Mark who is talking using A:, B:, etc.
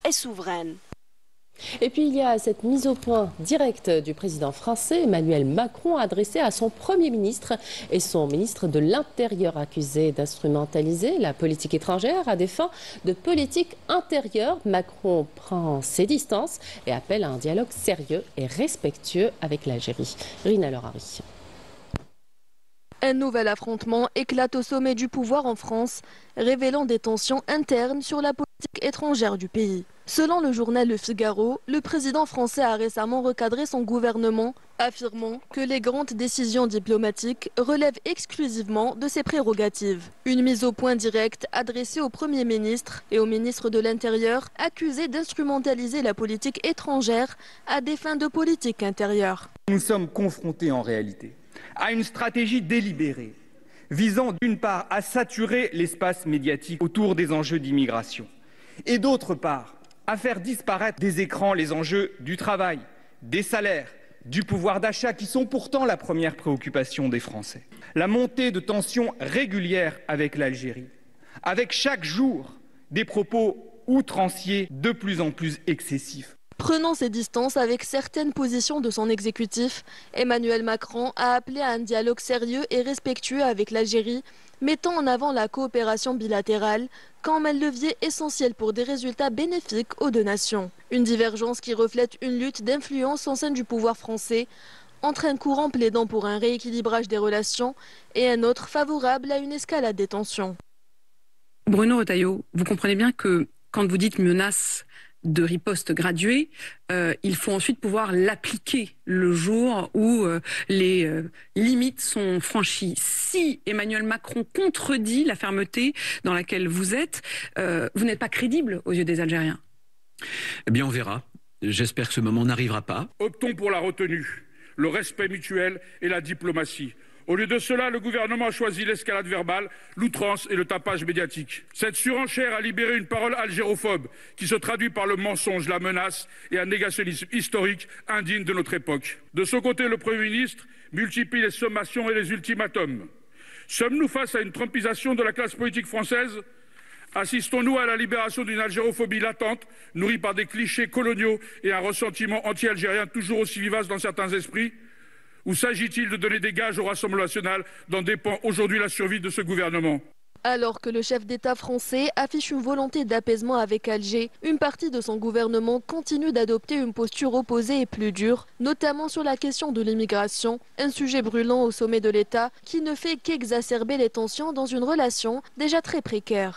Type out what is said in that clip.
A: et souveraine.
B: Et puis il y a cette mise au point directe du président français Emmanuel Macron adressée à son Premier ministre et son ministre de l'Intérieur accusés d'instrumentaliser la politique étrangère à des fins de politique intérieure. Macron prend ses distances et appelle à un dialogue sérieux et respectueux avec l'Algérie. Rina Lerari.
C: Un nouvel affrontement éclate au sommet du pouvoir en France, révélant des tensions internes sur la politique étrangère du pays. Selon le journal Le Figaro, le président français a récemment recadré son gouvernement, affirmant que les grandes décisions diplomatiques relèvent exclusivement de ses prérogatives. Une mise au point directe adressée au Premier ministre et au ministre de l'Intérieur, accusés d'instrumentaliser la politique étrangère à des fins de politique intérieure.
D: Nous sommes confrontés en réalité à une stratégie délibérée visant d'une part à saturer l'espace médiatique autour des enjeux d'immigration et d'autre part à faire disparaître des écrans les enjeux du travail, des salaires, du pouvoir d'achat qui sont pourtant la première préoccupation des Français. La montée de tensions régulières avec l'Algérie, avec chaque jour des propos outranciers de plus en plus excessifs.
C: Prenant ses distances avec certaines positions de son exécutif, Emmanuel Macron a appelé à un dialogue sérieux et respectueux avec l'Algérie, mettant en avant la coopération bilatérale comme un levier essentiel pour des résultats bénéfiques aux deux nations. Une divergence qui reflète une lutte d'influence au sein du pouvoir français, entre un courant plaidant pour un rééquilibrage des relations et un autre favorable à une escalade des tensions.
E: Bruno Retailleau, vous comprenez bien que quand vous dites menace de riposte graduée, il faut ensuite pouvoir l'appliquer le jour où les limites sont franchies. Si Emmanuel Macron contredit la fermeté dans laquelle vous êtes, vous n'êtes pas crédible aux yeux des Algériens.
F: Eh bien, on verra. J'espère que ce moment n'arrivera pas.
G: Optons pour la retenue, le respect mutuel et la diplomatie. Au lieu de cela, le gouvernement a choisi l'escalade verbale, l'outrance et le tapage médiatique. Cette surenchère a libéré une parole algérophobe qui se traduit par le mensonge, la menace et un négationnisme historique indigne de notre époque. De son côté, le Premier ministre multiplie les sommations et les ultimatums. Sommes-nous face à une trumpisation de la classe politique française ? Assistons-nous à la libération d'une algérophobie latente, nourrie par des clichés coloniaux et un ressentiment anti-algérien toujours aussi vivace dans certains esprits ? Ou s'agit-il de donner des gages au Rassemblement national dont dépend aujourd'hui la survie de ce gouvernement ?
C: Alors que le chef d'État français affiche une volonté d'apaisement avec Alger, une partie de son gouvernement continue d'adopter une posture opposée et plus dure, notamment sur la question de l'immigration, un sujet brûlant au sommet de l'État qui ne fait qu'exacerber les tensions dans une relation déjà très précaire.